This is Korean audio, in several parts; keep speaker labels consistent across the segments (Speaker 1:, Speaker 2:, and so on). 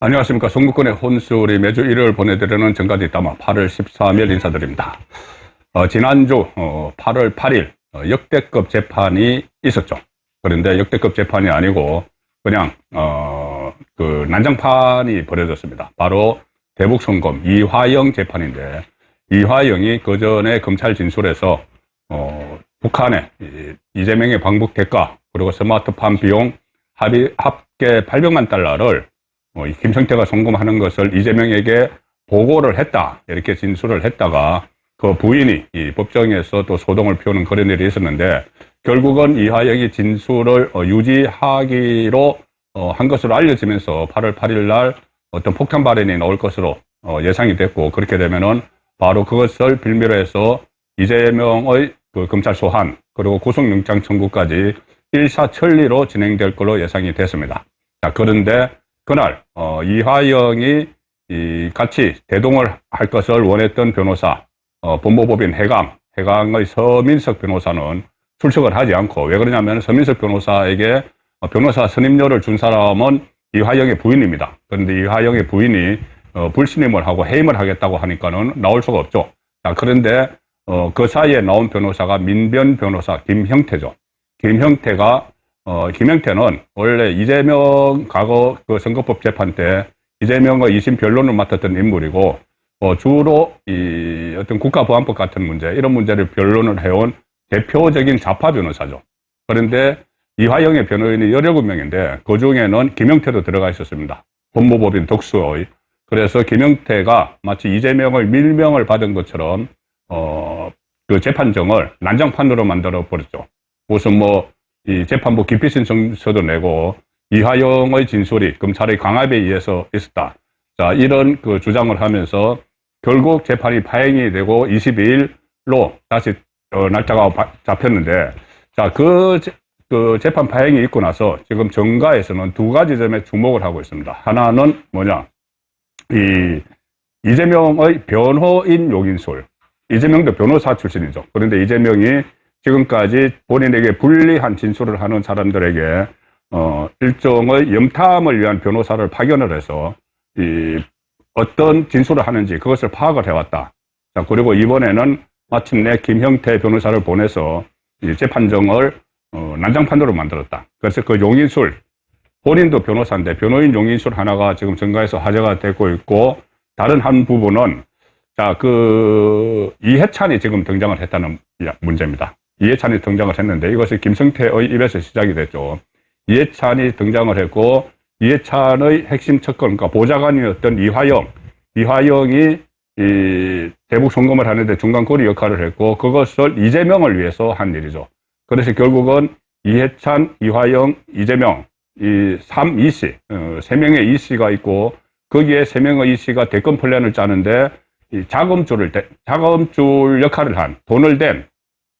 Speaker 1: 안녕하십니까. 송구권의 혼술이 매주 일요일 보내드리는 정가지 담화 8월 13일 인사드립니다. 지난주 8월 8일 역대급 재판이 있었죠. 그런데 역대급 재판이 아니고 그냥 그 난장판이 벌어졌습니다. 바로 대북송금 이화영 재판인데, 이화영이 그 전에 검찰 진술에서 북한에 이재명의 방북 대가 그리고 스마트팜 비용 합계 800만 달러를 이 김성태가 송금하는 것을 이재명에게 보고를 했다, 이렇게 진술을 했다가 그 부인이 이 법정에서 또 소동을 피우는 그런 일이 있었는데, 결국은 이화영이 진술을 유지하기로 한 것으로 알려지면서 8월 8일 날 어떤 폭탄 발언이 나올 것으로 예상이 됐고, 그렇게 되면은 바로 그것을 빌미로 해서 이재명의 그 검찰 소환 그리고 구속영장 청구까지 일사천리로 진행될 걸로 예상이 됐습니다. 자, 그런데 그날 이화영이 같이 대동을 할 것을 원했던 변호사, 법무법인 해강의 서민석 변호사는 출석을 하지 않고, 왜 그러냐면 서민석 변호사에게 변호사 선임료를 준 사람은 이화영의 부인입니다. 그런데 이화영의 부인이 불신임을 하고 해임을 하겠다고 하니까는 나올 수가 없죠. 자, 그런데 그 사이에 나온 변호사가 민변 변호사 김형태죠. 김형태는 원래 이재명 과거 그 선거법 재판 때 이재명의 2심 변론을 맡았던 인물이고, 주로 이 어떤 국가보안법 같은 문제, 이런 문제를 변론을 해온 대표적인 좌파 변호사죠. 그런데 이화영의 변호인이 17명인데 그 중에는 김형태도 들어가 있었습니다. 법무법인 독수의. 그래서 김형태가 마치 이재명을 밀명을 받은 것처럼 그 재판정을 난장판으로 만들어 버렸죠. 무슨 이 재판부 기피 신청서도 내고 이화영의 진술이 검찰의 강압에 의해서 있었다. 자, 이런 그 주장을 하면서 결국 재판이 파행이 되고 22일로 다시 날짜가 잡혔는데, 자, 그 재판 파행이 있고 나서 지금 정가에서는 두 가지 점에 주목을 하고 있습니다. 하나는 뭐냐, 이재명의 변호인 용인술. 이재명도 변호사 출신이죠. 그런데 이재명이 지금까지 본인에게 불리한 진술을 하는 사람들에게 일종의 염탐을 위한 변호사를 파견을 해서 어떤 진술을 하는지 그것을 파악을 해왔다. 자, 그리고 이번에는 마침내 김형태 변호사를 보내서 이 재판정을 난장판으로 만들었다. 그래서 그 용인술, 본인도 변호사인데 변호인 용인술 하나가 지금 정가에서 화제가 되고 있고, 다른 한 부분은 자, 이해찬이 지금 등장을 했다는 문제입니다. 이해찬이 등장을 했는데 이것이 김성태의 입에서 시작이 됐죠. 이해찬이 등장을 했고, 이해찬의 핵심 척건, 그러니까 보좌관이었던 이화영이 대북 송금을 하는데 중간고리 역할을 했고, 그것을 이재명을 위해서 한 일이죠. 그래서 결국은 이해찬, 이화영, 이재명, 이 3이씨, 3명의 이씨가 있고, 거기에 3명의 이씨가 대권 플랜을 짜는데 이 자금줄 역할을 한, 돈을 댄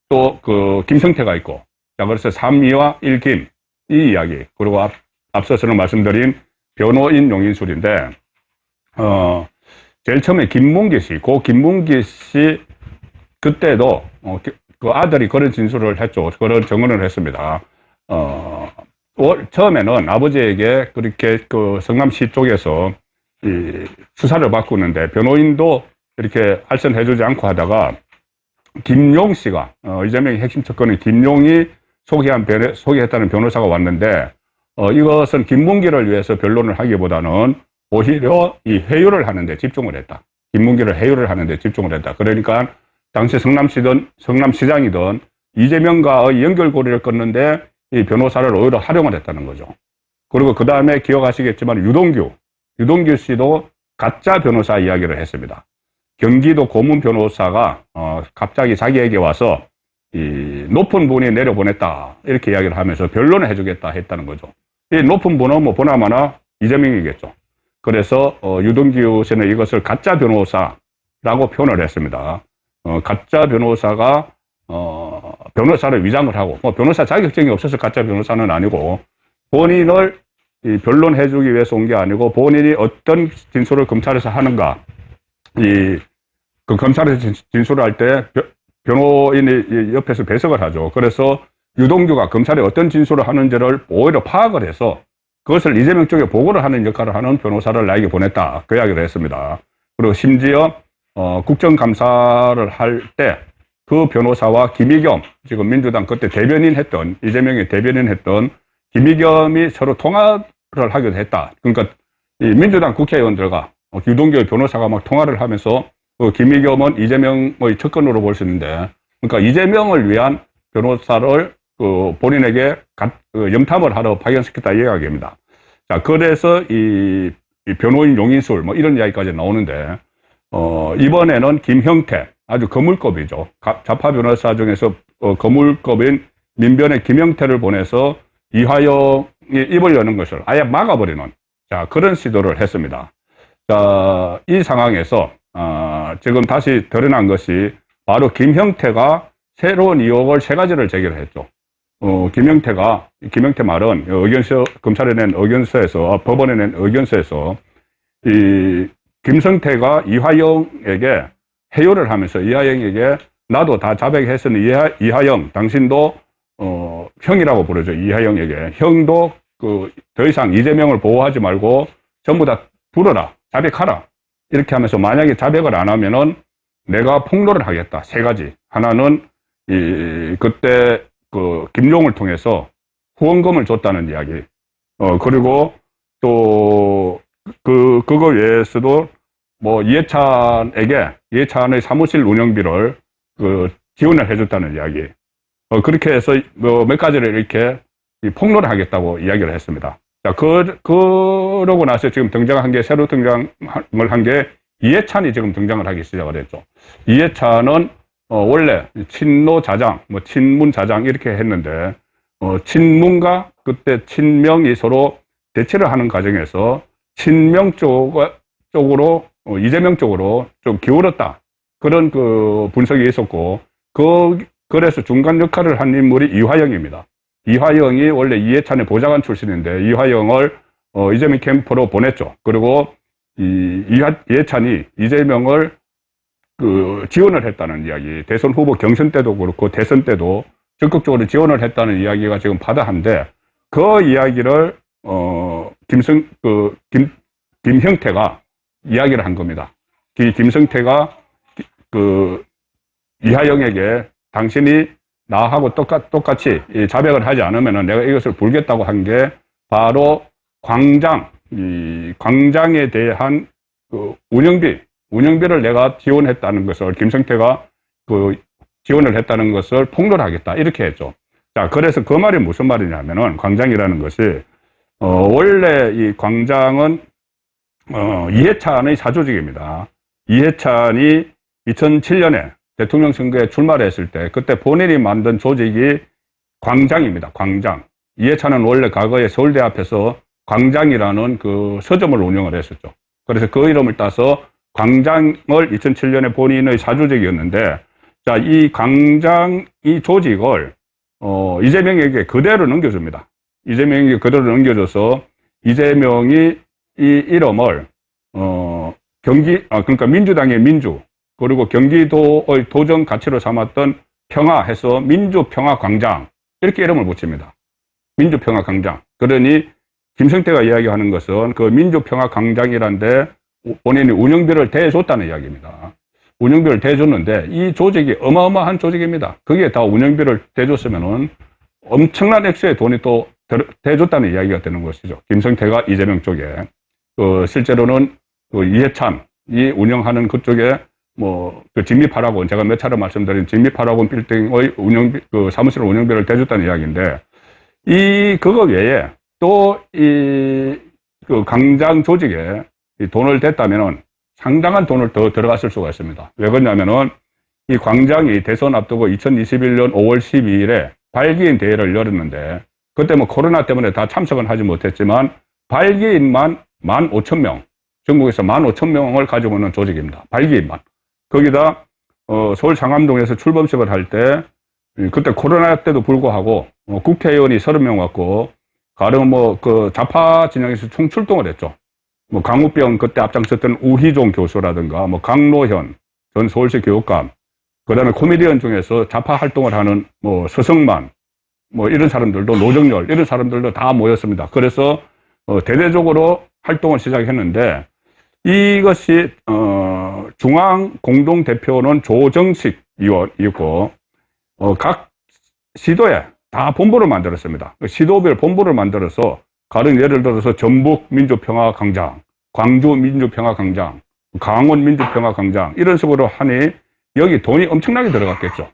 Speaker 1: 또 그 김성태가 있고, 자, 그래서 3이와 1김, 이 이야기, 그리고 앞서서는 말씀드린 변호인 용인술인데, 제일 처음에 김문기 씨, 김문기 씨 그때도 그 아들이 그런 진술을 했죠. 그런 증언을 했습니다. 처음에는 아버지에게 그렇게 그 성남시 쪽에서 수사를 받고 있는데 변호인도 이렇게 알선해주지 않고 하다가 김용 씨가, 이재명의 핵심 척건인 김용이 소개했다는 변호사가 왔는데, 이것은 김문기를 위해서 변론을 하기보다는 오히려 이 회유를 하는데 집중을 했다. 김문기를 회유를 하는데 집중을 했다. 그러니까 당시 성남시장이든 이재명과의 연결고리를 끊는데 이 변호사를 오히려 활용을 했다는 거죠. 그리고 그 다음에 기억하시겠지만 유동규 씨도 가짜 변호사 이야기를 했습니다. 경기도 고문 변호사가 갑자기 자기에게 와서 이 높은 분이 내려보냈다, 이렇게 이야기를 하면서 변론을 해주겠다 했다는 거죠. 이 높은 분은 보나마나 이재명이겠죠. 그래서 유동규 씨는 이것을 가짜 변호사라고 표현을 했습니다. 가짜 변호사가 변호사를 위장을 하고, 변호사 자격증이 없어서 가짜 변호사는 아니고, 본인을 변론해주기 위해서 온 게 아니고 본인이 어떤 진술을 검찰에서 하는가, 그 검찰에서 진술을 할 때 변호인이 옆에서 배석을 하죠. 그래서 유동규가 검찰이 어떤 진술을 하는지를 오히려 파악을 해서 그것을 이재명 쪽에 보고를 하는 역할을 하는 변호사를 나에게 보냈다. 그 이야기를 했습니다. 그리고 심지어 국정감사를 할 때 그 변호사와 김의겸, 지금 민주당 그때 대변인 했던, 이재명이 대변인 했던 김의겸이 서로 통화를 하기도 했다. 그러니까 이 민주당 국회의원들과 유동규 변호사가 막 통화를 하면서 김의겸은 이재명의 측근으로 볼 수 있는데, 그러니까 이재명을 위한 변호사를 본인에게 염탐을 하러 파견시켰다 이 이야기입니다. 자, 그래서 이 변호인 용인술 뭐 이런 이야기까지 나오는데, 이번에는 김형태, 아주 거물급이죠. 좌파 변호사 중에서 거물급인 민변의 김형태를 보내서 이화영이 입을 여는 것을 아예 막아버리는, 자, 그런 시도를 했습니다. 자, 이 상황에서 지금 다시 드러난 것이 바로 김형태가 새로운 의혹을 세 가지를 제기를 했죠. 김형태 말은 검찰에 낸 의견서에서, 법원에 낸 의견서에서 이 김성태가 이화영에게 해요를 하면서 이화영에게 나도 다 자백했으니 이화영 당신도 형이라고 부르죠. 이화영에게 형도 더 이상 이재명을 보호하지 말고 전부 다 불어라, 자백하라, 이렇게 하면서 만약에 자백을 안 하면은 내가 폭로를 하겠다. 세 가지. 하나는 그때 김용을 통해서 후원금을 줬다는 이야기. 그리고 또 그거 외에서도 뭐 이해찬의 사무실 운영비를 지원을 해줬다는 이야기. 그렇게 해서 뭐 몇 가지를 이렇게 폭로를 하겠다고 이야기를 했습니다. 자, 그러고 나서 지금 새로 등장을 한 게 이해찬이 지금 등장을 하기 시작을 했죠. 이해찬은 원래 친노 자장, 뭐 친문 자장 이렇게 했는데, 친문과 그때 친명이 서로 대치를 하는 과정에서 친명 쪽으로 이재명 쪽으로 좀 기울었다. 그런 분석이 있었고, 그래서 중간 역할을 한 인물이 이화영입니다. 이화영이 원래 이해찬의 보좌관 출신인데 이화영을 이재명 캠프로 보냈죠. 그리고 이해찬이 이재명을 지원을 했다는 이야기, 대선 후보 경선 때도 그렇고 대선 때도 적극적으로 지원을 했다는 이야기가 지금 바다한데, 그 이야기를 김형태가 이야기를 한 겁니다. 김성태가 이하영에게 당신이 나하고 똑같이 자백을 하지 않으면 내가 이것을 불겠다고 한 게 바로 광장에 대한 운영비를 내가 지원했다는 것을, 김성태가 지원을 했다는 것을 폭로를 하겠다, 이렇게 했죠. 자, 그래서 그 말이 무슨 말이냐면은, 광장이라는 것이 원래 이 광장은 이해찬의 사조직입니다. 이해찬이 2007년에 대통령 선거에 출마를 했을 때 그때 본인이 만든 조직이 광장입니다. 광장. 이해찬은 원래 과거에 서울대 앞에서 광장이라는 서점을 운영을 했었죠. 그래서 그 이름을 따서 광장을 2007년에 본인의 사조직이었는데, 자, 이 광장 이 조직을 이재명에게 그대로 넘겨줍니다. 이재명에게 그대로 넘겨줘서 이재명이 이 이름을 그러니까 민주당의 민주, 그리고 경기도의 도정 가치로 삼았던 평화해서 민주평화광장, 이렇게 이름을 붙입니다. 민주평화광장. 그러니 김성태가 이야기하는 것은 그 민주평화광장이란데 본인이 운영비를 대줬다는 이야기입니다. 운영비를 대줬는데 이 조직이 어마어마한 조직입니다. 그게 다 운영비를 대줬으면은 엄청난 액수의 돈이 또 대줬다는 이야기가 되는 것이죠. 김성태가 이재명 쪽에. 실제로는 이해찬이 운영하는 그쪽에 진미파라곤, 제가 몇 차례 말씀드린 진미파라곤 빌딩의 사무실 운영비를 대줬다는 이야기인데, 그거 외에 또 광장 조직에 돈을 댔다면은 상당한 돈을 더 들어갔을 수가 있습니다. 왜 그러냐면은 이 광장이 대선 앞두고 2021년 5월 12일에 발기인 대회를 열었는데, 그때 코로나 때문에 다 참석은 하지 못했지만 발기인만 15,000명, 전국에서 15,000명을 가지고 있는 조직입니다. 발기인만. 거기다 서울 상암동에서 출범식을 할 때, 그때 코로나 때도 불구하고 국회의원이 30명 왔고, 가령 좌파 진영에서 총출동을 했죠. 강우병 그때 앞장섰던 우희종 교수라든가, 강노현 전 서울시 교육감, 그 다음에 코미디언 중에서 좌파 활동을 하는 서성만, 이런 사람들도, 노정열, 이런 사람들도 다 모였습니다. 그래서 대대적으로 활동을 시작했는데, 이것이 중앙 공동대표는 조정식 의원이고, 각 시도에 다 본부를 만들었습니다. 시도별 본부를 만들어서, 가령 예를 들어서 전북 민주평화광장, 광주 민주평화광장, 강원 민주평화광장, 이런 식으로 하니 여기 돈이 엄청나게 들어갔겠죠.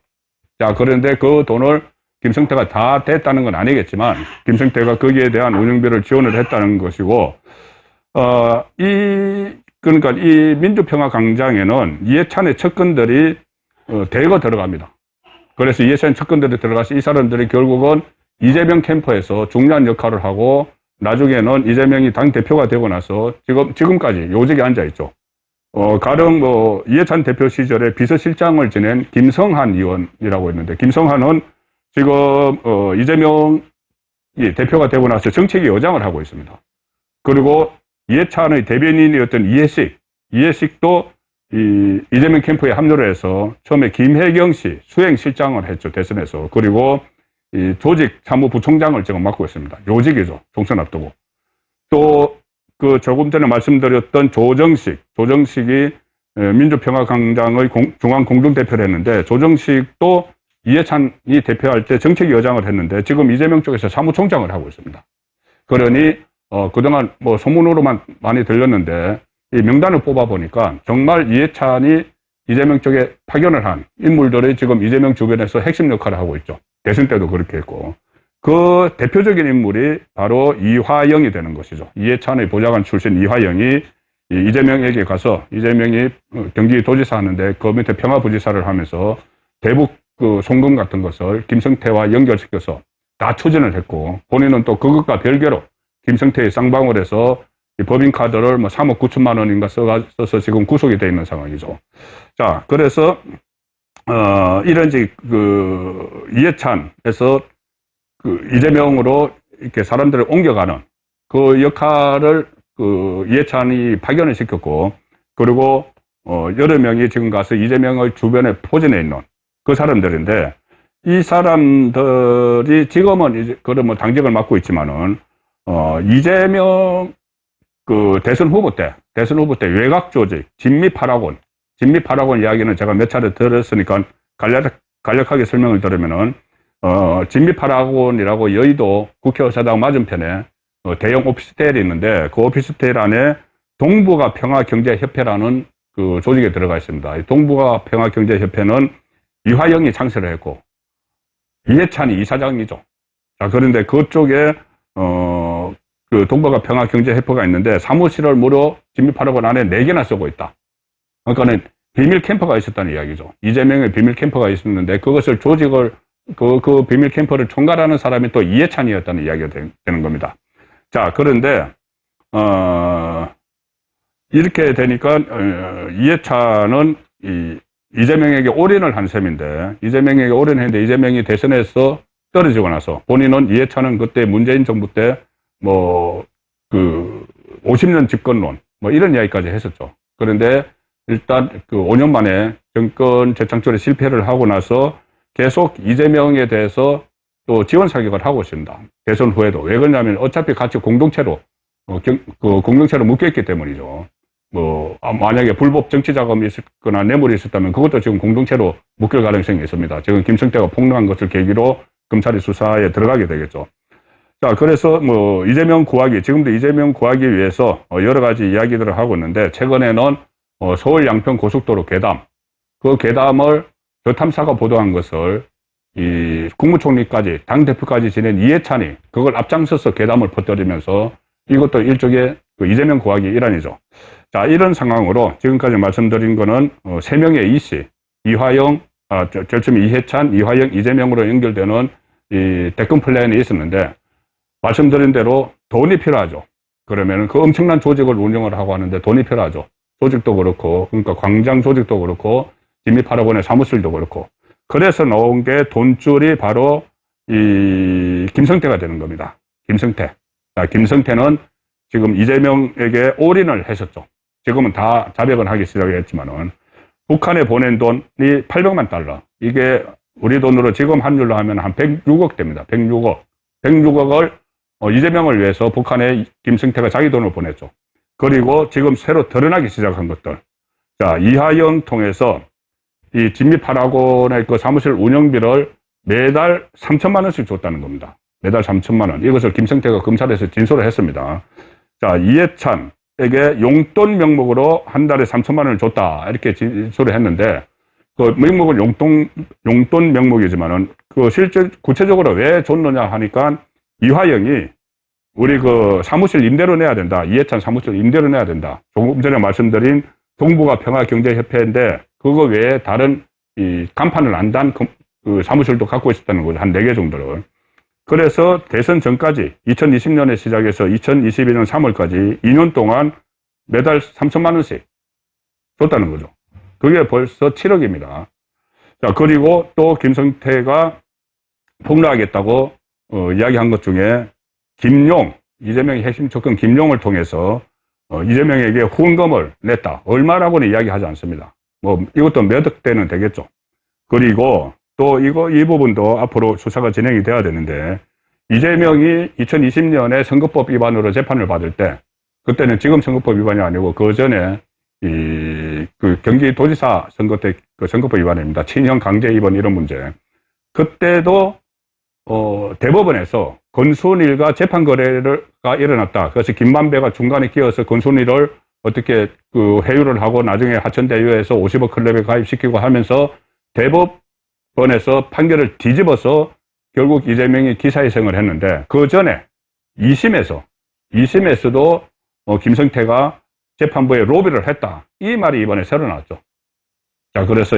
Speaker 1: 자, 그런데 그 돈을 김성태가 다 됐다는 건 아니겠지만, 김성태가 거기에 대한 운영비를 지원을 했다는 것이고, 그러니까 이 민주평화광장에는 이해찬의 측근들이 대거 들어갑니다. 그래서 이해찬 측근들이 들어가서 이 사람들이 결국은 이재명 캠프에서 중요한 역할을 하고, 나중에는 이재명이 당대표가 되고 나서 지금까지 요직에 앉아있죠. 가령 이해찬 대표 시절에 비서실장을 지낸 김성한 의원이라고 있는데, 김성한은 지금 이재명이 대표가 되고 나서 정책위 의장을 하고 있습니다. 그리고 이해찬의 대변인이었던 이해식도 이재명 캠프에 합류를 해서 처음에 김혜경 씨 수행실장을 했죠, 대선에서. 그리고 이 조직 사무부총장을 지금 맡고 있습니다. 요직이죠, 총선 앞두고. 또 조금 전에 말씀드렸던 조정식이 민주평화광장의 중앙 공동대표를 했는데, 조정식도 이해찬이 대표할 때 정책위 의장을 했는데, 지금 이재명 쪽에서 사무총장을 하고 있습니다. 그러니 그동안 소문으로만 많이 들렸는데, 이 명단을 뽑아보니까 정말 이해찬이 이재명 쪽에 파견을 한 인물들이 지금 이재명 주변에서 핵심 역할을 하고 있죠. 대선 때도 그렇게 했고, 그 대표적인 인물이 바로 이화영이 되는 것이죠. 이해찬의 보좌관 출신 이화영이 이재명에게 가서, 이재명이 경기도지사 하는데 그 밑에 평화부지사를 하면서 대북 송금 같은 것을 김성태와 연결시켜서 다 추진을 했고, 본인은 또 그것과 별개로 김성태의 쌍방울 해서 법인카드를 3억 9천만 원인가 써서 지금 구속이 되어 있는 상황이죠. 자, 그래서 이런 이해찬에서 이재명으로 이렇게 사람들을 옮겨가는 그 역할을 이해찬이 파견을 시켰고, 그리고 여러 명이 지금 가서 이재명의 주변에 포진해 있는 그 사람들인데, 이 사람들이 지금은 이제 당직을 맡고 있지만은 이재명 대선 후보 때 외곽 조직 진미파라곤 이야기는 제가 몇 차례 들었으니까 간략하게 설명을 드리면은, 진미파라곤이라고 여의도 국회의사당 맞은편에 대형 오피스텔이 있는데, 그 오피스텔 안에 동북아 평화경제협회라는 그 조직에 들어가 있습니다. 이 동북아 평화경제협회는 이화영이 창설을 했고, 이해찬이 이사장이죠. 자, 그런데 그쪽에 그 동북아 평화경제협회가 있는데, 사무실을 무려 진미파라곤 안에 4개나 쓰고 있다. 그러니까는 비밀 캠프가 있었다는 이야기죠. 이재명의 비밀 캠프가 있었는데, 그것을 조직을 그 비밀 캠프를 총괄하는 사람이 또 이해찬이었다는 이야기가 되는 겁니다. 자, 그런데 이렇게 되니까 이해찬은 이재명에게 올인을 한 셈인데, 이재명에게 올인했는데 이재명이 대선에서 떨어지고 나서, 본인은 이해찬은 그때 문재인 정부 때 50년 집권론 이런 이야기까지 했었죠. 그런데 일단 5년 만에 정권 재창출에 실패를 하고 나서 계속 이재명에 대해서 또 지원 사격을 하고 있습니다. 대선 후에도. 왜 그러냐면 어차피 같이 공동체로 묶여있기 때문이죠. 만약에 불법 정치 자금이 있었거나 뇌물이 있었다면 그것도 지금 공동체로 묶일 가능성이 있습니다. 지금 김성태가 폭로한 것을 계기로 검찰이 수사에 들어가게 되겠죠. 자, 그래서 이재명 구하기, 지금도 이재명 구하기 위해서 여러 가지 이야기들을 하고 있는데, 최근에는 서울 양평 고속도로 괴담, 그 괴담을 저탐사가 보도한 것을 이 국무총리까지, 당대표까지 지낸 이해찬이 그걸 앞장서서 괴담을 퍼뜨리면서, 이것도 일종의 이재명 구하기 일환이죠. 자, 이런 상황으로 지금까지 말씀드린 거는 3명의 이씨, 이화영, 제일 처음에 이해찬, 이화영, 이재명으로 연결되는 이 대권 플랜이 있었는데, 말씀드린 대로 돈이 필요하죠. 그러면 그 엄청난 조직을 운영을 하고 하는데 돈이 필요하죠. 조직도 그렇고, 그러니까 광장 조직도 그렇고, 진미파라곤의 사무실도 그렇고. 그래서 나온 게 돈줄이 바로 이 김성태가 되는 겁니다. 김성태. 자, 김성태는 지금 이재명에게 올인을 했었죠. 지금은 다 자백을 하기 시작했지만은, 북한에 보낸 돈이 800만 달러. 이게 우리 돈으로 지금 환율로 하면 한 106억 됩니다. 106억. 106억을 이재명을 위해서 북한에 김성태가 자기 돈을 보냈죠. 그리고 지금 새로 드러나기 시작한 것들. 자, 이하영 통해서 이 진미파라곤의 그 사무실 운영비를 매달 3천만 원씩 줬다는 겁니다. 매달 3천만 원. 이것을 김성태가 검찰에서 진술을 했습니다. 자, 이해찬에게 용돈 명목으로 한 달에 3천만 원을 줬다. 이렇게 진술을 했는데, 그 명목은 용돈 명목이지만은 그 실제 구체적으로 왜 줬느냐 하니까 이화영이 우리 그 사무실 임대료 내야 된다. 이해찬 사무실 임대료 내야 된다. 조금 전에 말씀드린 동북아 평화경제협회인데 그거 외에 다른 이 간판을 안 단 그 사무실도 갖고 있었다는 거죠. 한 4개 정도를. 그래서 대선 전까지 2020년에 시작해서 2022년 3월까지 2년 동안 매달 3천만 원씩 줬다는 거죠. 그게 벌써 7억입니다. 자, 그리고 또 김성태가 폭로하겠다고 이야기한 것 중에 김용, 이재명의 핵심 접근 김용을 통해서 이재명에게 후원금을 냈다. 얼마라고는 이야기하지 않습니다. 뭐 이것도 몇 억대는 되겠죠. 그리고 또 이 부분도 앞으로 수사가 진행이 돼야 되는데 이재명이 2020년에 선거법 위반으로 재판을 받을 때 그때는 지금 선거법 위반이 아니고 그 전에 그 경기도지사 선거 때 그 선거법 위반입니다. 친형 강제 입원 이런 문제. 그때도 대법원에서 건순일과 재판 거래가 일어났다. 그래서 김만배가 중간에 끼어서 건순일을 어떻게 그 회유를 하고 나중에 하천대유에서 50억 클럽에 가입시키고 하면서 대법원에서 판결을 뒤집어서 결국 이재명이 기사회생을 했는데 그 전에 2심에서도 김성태가 재판부에 로비를 했다. 이 말이 이번에 새로 나왔죠. 자, 그래서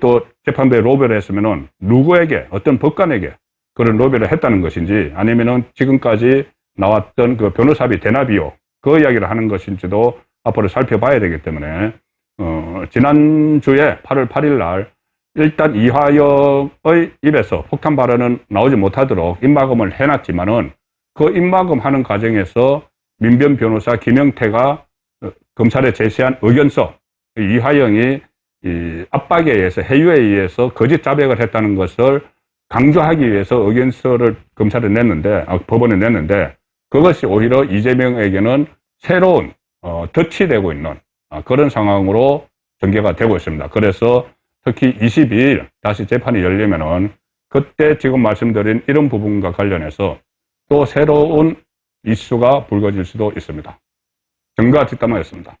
Speaker 1: 또 재판부에 로비를 했으면은 누구에게, 어떤 법관에게 그런 로비를 했다는 것인지 아니면은 지금까지 나왔던 그 변호사비 대납비용 그 이야기를 하는 것인지도 앞으로 살펴봐야 되기 때문에, 지난주에 8월 8일 날 일단 이화영의 입에서 폭탄 발언은 나오지 못하도록 입막음을 해놨지만은 그 입막음 하는 과정에서 민변 변호사 김영태가 검찰에 제시한 의견서, 이화영이 압박에 의해서 해유에 의해서 거짓 자백을 했다는 것을 강조하기 위해서 의견서를 검찰에 냈는데, 법원에 냈는데 그것이 오히려 이재명에게는 새로운 덫이 되고 있는 그런 상황으로 전개가 되고 있습니다. 그래서 특히 22일 다시 재판이 열리면은 그때 지금 말씀드린 이런 부분과 관련해서 또 새로운 이슈가 불거질 수도 있습니다. 정가 뒷담화였습니다.